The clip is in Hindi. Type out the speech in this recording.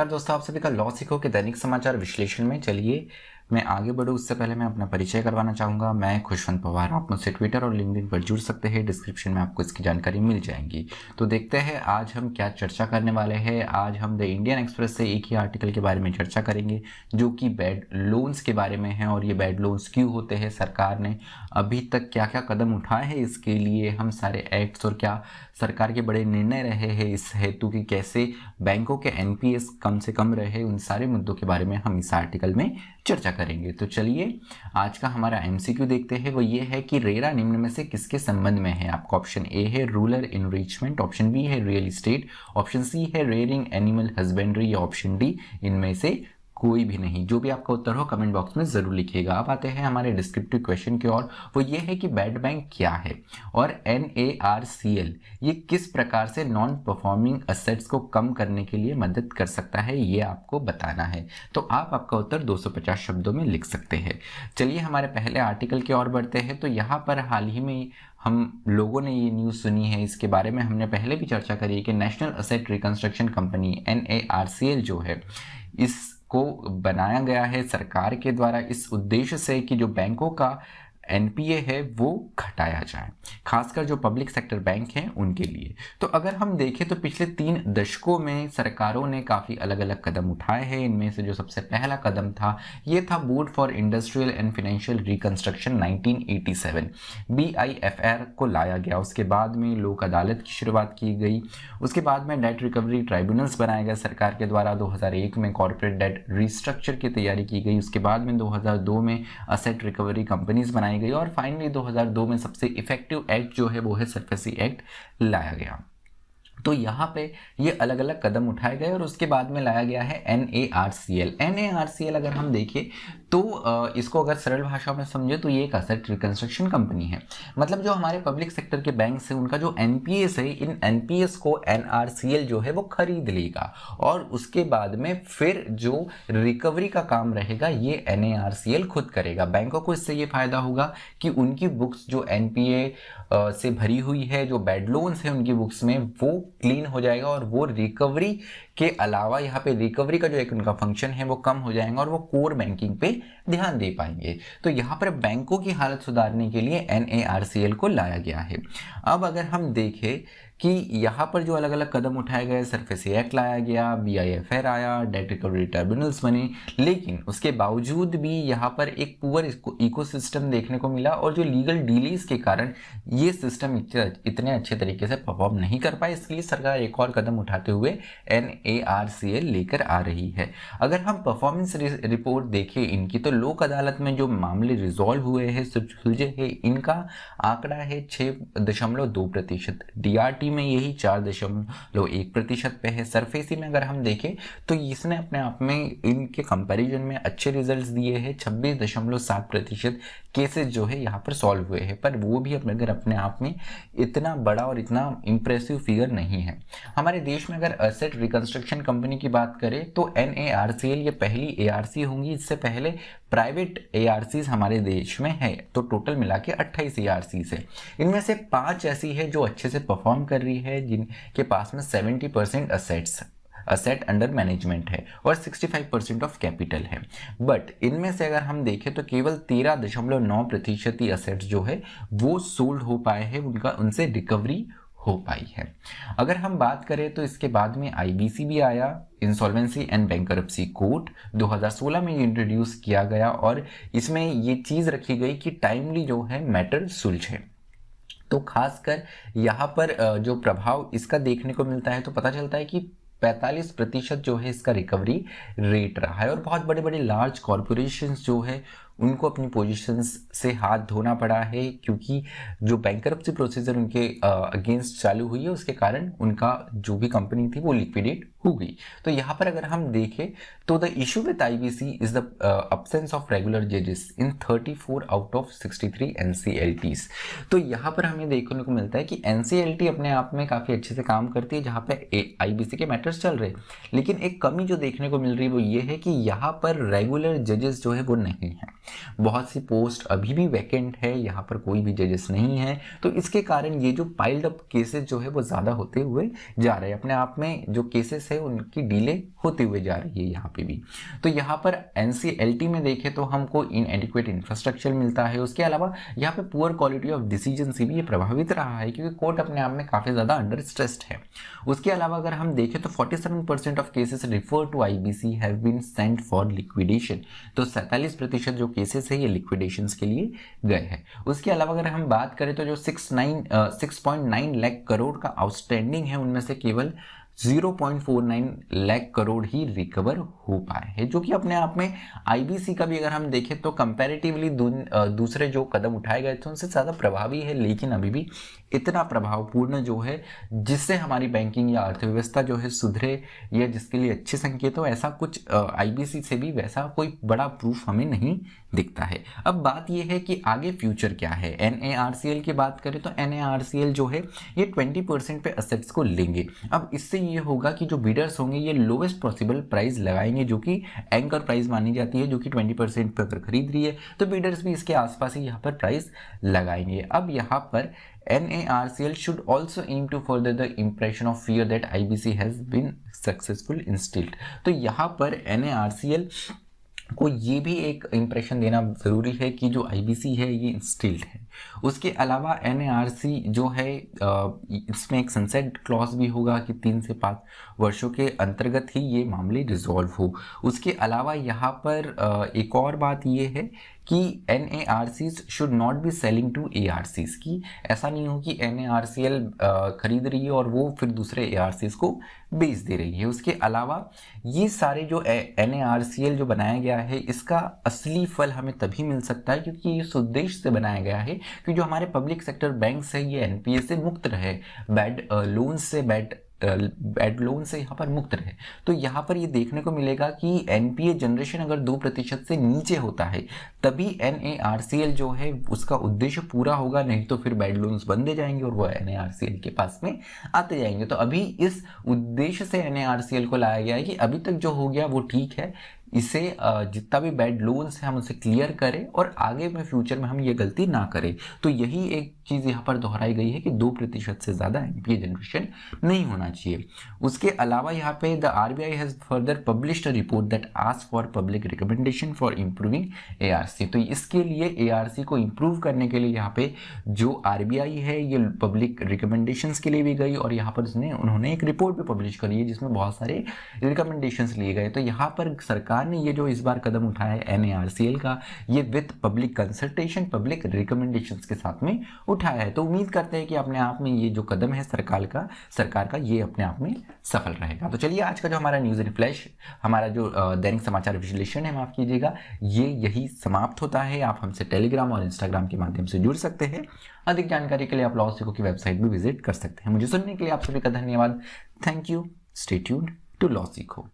नमस्कार दोस्तों, आप सभी का लॉ सीखो के दैनिक समाचार विश्लेषण में। चलिए मैं आगे बढ़ूँ उससे पहले मैं अपना परिचय करवाना चाहूँगा। मैं खुशवंत पवार। आप मुझसे ट्विटर और लिंक्डइन पर जुड़ सकते हैं, डिस्क्रिप्शन में आपको इसकी जानकारी मिल जाएगी। तो देखते हैं आज हम क्या चर्चा करने वाले हैं। आज हम द इंडियन एक्सप्रेस से एक ही आर्टिकल के बारे में चर्चा करेंगे जो कि बैड लोन्स के बारे में है। और ये बैड लोन्स क्यों होते हैं, सरकार ने अभी तक क्या क्या कदम उठाए हैं इसके लिए, हम सारे एक्ट्स और क्या सरकार के बड़े निर्णय रहे हैं इस हेतु कि कैसे बैंकों के एनपीएस कम से कम रहे, उन सारे मुद्दों के बारे में हम इस आर्टिकल में चर्चा करेंगे। तो चलिए आज का हमारा एमसीक्यू देखते हैं। वो ये है कि रेरा निम्न में से किसके संबंध में है। आपका ऑप्शन ए है रूरल इनरिचमेंट, ऑप्शन बी है रियल एस्टेट, ऑप्शन सी है रेयरिंग एनिमल हस्बेंड्री या ऑप्शन डी इनमें से कोई भी नहीं। जो भी आपका उत्तर हो कमेंट बॉक्स में जरूर लिखिएगा। अब आते हैं हमारे डिस्क्रिप्टिव क्वेश्चन की ओर। वो ये है कि बैड बैंक क्या है और NARCL ये किस प्रकार से नॉन परफॉर्मिंग असेट्स को कम करने के लिए मदद कर सकता है, ये आपको बताना है। तो आप आपका उत्तर 250 शब्दों में लिख सकते हैं। चलिए हमारे पहले आर्टिकल की ओर बढ़ते हैं। तो यहाँ पर हाल ही में हम लोगों ने ये न्यूज़ सुनी है, इसके बारे में हमने पहले भी चर्चा करी है कि national asset reconstruction company NARCL जो है इसको बनाया गया है सरकार के द्वारा इस उद्देश्य से कि जो बैंकों का एनपीए है वो घटाया जाए, खासकर जो पब्लिक सेक्टर बैंक हैं उनके लिए। तो अगर हम देखें तो पिछले 3 दशकों में सरकारों ने काफ़ी अलग अलग कदम उठाए हैं। इनमें से जो सबसे पहला कदम था ये था board for industrial and financial reconstruction 1987 BIFR को लाया गया। उसके बाद में लोक अदालत की शुरुआत की गई। उसके बाद में डेट रिकवरी ट्राइब्यूनल्स बनाए गए सरकार के द्वारा। 2001 में कॉर्पोरेट डेट रिस्ट्रक्चर की तैयारी की गई। उसके बाद में 2002 में असेट रिकवरी कंपनीज बनाई गई और फाइनली 2002 में सबसे इफेक्टिव एक्ट जो है वो है सरफेसी एक्ट लाया गया। तो यहाँ पे ये अलग अलग कदम उठाए गए और उसके बाद में लाया गया है NARCL। NARCL अगर हम देखें तो इसको अगर सरल भाषा में समझे तो ये एक असेट रिकंस्ट्रक्शन कंपनी है। मतलब जो हमारे पब्लिक सेक्टर के बैंक है उनका जो एनपीएस है, इन एनपीएस को NARCL जो है वो खरीद लेगा और उसके बाद में फिर जो रिकवरी का काम रहेगा ये NARCL खुद करेगा। बैंकों को इससे ये फायदा होगा कि उनकी बुक्स जो एनपीए से भरी हुई है, जो बैड लोन्स है उनकी बुक्स में, वो क्लीन हो जाएगा और वो रिकवरी के अलावा यहाँ पे रिकवरी का जो एक उनका फंक्शन है वो कम हो जाएगा और वो कोर बैंकिंग पे ध्यान दे पाएंगे। तो यहाँ पर बैंकों की हालत सुधारने के लिए NARCL को लाया गया है। अब अगर हम देखें कि यहाँ पर जो अलग अलग कदम उठाए गए, सरफेसी एक्ट लाया गया, BIFR आया, डेट रिकवरी ट्राइब्यूनल्स बने, लेकिन उसके बावजूद भी यहाँ पर एक पुअर इकोसिस्टम देखने को मिला और जो लीगल डिलेज के कारण ये सिस्टम इतने अच्छे तरीके से परफॉर्म नहीं कर पाए। इसलिए सरकार एक और कदम उठाते हुए NARCL लेकर आ रही है। अगर हम परफॉर्मेंस रिपोर्ट देखें इनकी तो लोक अदालत में जो मामले रिजॉल्व हुए हैं, सुलझे हैं, इनका आंकड़ा है 6.2%। DRT में यही 4.1% पे है। सरफेसी में अगर हम देखें तो इसने अपने आप में इनके कंपैरिजन में अच्छे रिजल्ट्स दिए हैं। 26.7% केसेस जो है यहाँ पर सॉल्व हुए हैं, पर वो भी अगर अपने आप में इतना बड़ा और इतना इंप्रेसिव फिगर नहीं है। हमारे देश में अगर एसेट रिकंस्ट्रक्शन कंपनी की बात करें तो NARCL ये पहली ARC होंगी। इससे पहले प्राइवेट ARCs हमारे देश में है तो टोटल मिला के 28 ARCs है। इनमें से 5 ऐसी है जो अच्छे से परफॉर्म कर रही है, जिनके पास में 70% असेट अंडर मैनेजमेंट है और 65% ऑफ कैपिटल है। बट इनमें से अगर हम देखें तो केवल 13.9% ही असेट्स जो है वो सोल्ड हो पाए हैं, उनसे रिकवरी हो पाई है। अगर हम बात करें तो इसके बाद में IBC भी आया, इंसॉल्वेंसी एंड बैंकरप्सी कोर्ट 2016 में इंट्रोड्यूस किया गया और इसमें ये चीज़ रखी गई कि टाइमली जो है मैटर सुलझे। तो खासकर यहाँ पर जो प्रभाव इसका देखने को मिलता है तो पता चलता है कि 45% जो है इसका रिकवरी रेट रहा है और बहुत बड़े बड़े लार्ज कॉरपोरेशंस जो है उनको अपनी पोजीशंस से हाथ धोना पड़ा है, क्योंकि जो बैंकरप्सी प्रोसीजर उनके अगेंस्ट चालू हुई है उसके कारण उनका जो भी कंपनी थी वो लिक्विडेट हो गई। तो यहाँ पर अगर हम देखें तो the issue with IBC is the absence of regular जजेस इन 34 आउट ऑफ 63 NCLTs। तो यहाँ पर हमें देखने को मिलता है कि NCLT अपने आप में काफ़ी अच्छे से काम करती है जहाँ पे IBC के मैटर्स चल रहे, लेकिन एक कमी जो देखने को मिल रही है वो ये है कि यहाँ पर रेगुलर जजेस जो है वो नहीं है। बहुत सी पोस्ट अभी भी वैकेंट है, यहाँ पर कोई भी जजेस नहीं है, तो इसके कारण ये जो पाइल्ड अप केसेस जो है वो ज़्यादा होते हुए जा रहे हैं। अपने आप में जो केसेस है उनकी डिले होते हुए जा रही है यहाँ पे भी। तो यहाँ पर NCLT में देखें तो हमको इनएडिक्वेट इंफ्रास्ट्रक्चर मिलता है। उसके अलावा यहाँ पे पुअर क्वालिटी ऑफ डिसीजन से भी ये प्रभावित रहा है, क्योंकि कोर्ट अपने आप में काफ़ी ज़्यादा अंडर स्ट्रेस्ड है। उसके अलावा अगर हम देखें तो 47% of cases refer to IBC have been sent for liquidation. तो 47% जो केसेस है ये लिक्विडेशन के लिए गए हैं। उसके अलावा अगर हम बात करें तो जो 6.9 लाख करोड़ का आउटस्टैंडिंग है, उनमें से केवल 0.49 लाख करोड़ ही रिकवर हो पाए हैं, जो कि अपने आप में IBC का भी अगर हम देखें तो कंपैरेटिवली दूसरे जो कदम उठाए गए थे उनसे ज़्यादा प्रभावी है, लेकिन अभी भी इतना प्रभावपूर्ण जो है जिससे हमारी बैंकिंग या अर्थव्यवस्था जो है सुधरे या जिसके लिए अच्छे संकेत हो, ऐसा कुछ IBC से भी वैसा कोई बड़ा प्रूफ हमें नहीं दिखता है। अब बात यह है कि आगे फ्यूचर क्या है। NARCL की बात करें तो NARCL जो है ये 20% पे असेट्स को लेंगे। अब इससे ये होगा कि जो बिडर्स होंगे ये लोवेस्ट पॉसिबल प्राइस लगाएंगे, जो कि एंकर प्राइस मानी जाती है, जो कि 20% पे अगर खरीद रही है तो बिडर्स भी इसके आसपास ही यहाँ पर प्राइस लगाएंगे। अब यहाँ पर NARCL should also aim to further the impression of fear that IBC has been successful instilled। तो यहाँ पर NARCL को ये भी एक इंप्रेशन देना ज़रूरी है कि जो IBC है ये इंस्टिल्ड है। उसके अलावा NARC जो है इसमें एक सनसेट क्लॉज भी होगा कि 3 से 5 वर्षों के अंतर्गत ही ये मामले रिजॉल्व हो। उसके अलावा यहाँ पर एक और बात ये है कि NARCs should not be selling to ARCs की ऐसा नहीं हो कि NARCL खरीद रही है और वो फिर दूसरे ARCs को बेच दे रही है। उसके अलावा ये सारे जो NARCL जो बनाया गया है इसका असली फल हमें तभी मिल सकता है क्योंकि इस उद्देश्य से बनाया गया है कि जो हमारे पब्लिक सेक्टर बैंक्स है ये NPA से मुक्त रहे, बैड लोन से यहाँ पर मुक्त रहे। तो यहाँ पर ये देखने को मिलेगा कि NPA जनरेशन अगर 2% से नीचे होता है तभी NARCL जो है उसका उद्देश्य पूरा होगा, नहीं तो फिर बैड लोन्स बंदे जाएंगे और वो NARCL के पास में आते जाएंगे। तो अभी इस उद्देश्य से NARCL को लाया गया है कि अभी तक जो हो गया वो ठीक है, इसे जितना भी बैड लोन्स है हम उसे क्लियर करें और आगे में फ्यूचर में हम ये गलती ना करें। तो यही एक चीज़ यहाँ पर दोहराई गई है कि 2% से ज़्यादा NPA जनरेशन नहीं होना चाहिए। उसके अलावा यहाँ पे the RBI has further published a report that ask for public recommendation for improving ARC। तो इसके लिए ARC को इम्प्रूव करने के लिए यहाँ पे जो RBI है ये पब्लिक रिकमेंडेशंस के लिए भी गई और यहाँ पर उन्होंने एक रिपोर्ट भी पब्लिश करी है जिसमें बहुत सारे रिकमेंडेशंस लिए गए। तो यहाँ पर सरकार ने ये जो इस बार कदम उठाया है NARCL का, ये with public consultation public recommendations के साथ में उठाया है। तो उम्मीद करते हैं कि अपने आप में ये जो कदम है सरकार का ये अपने आप में सफल रहेगा। तो चलिए आज का जो हमारा न्यूज़ रिफ्लेश, हमारा जो दैनिक समाचार विश्लेषण है, माफ कीजिएगा, ये यही समाप्त होता है। आप हमसे टेलीग्राम और इंस्टाग्राम के माध्यम से जुड़ सकते हैं। अधिक जानकारी के लिए आप लॉ सीखो की वेबसाइट भी विजिट कर सकते हैं। मुझे सुनने के लिए आप सभी का धन्यवाद। Thank you. Stay tuned to law सीखो।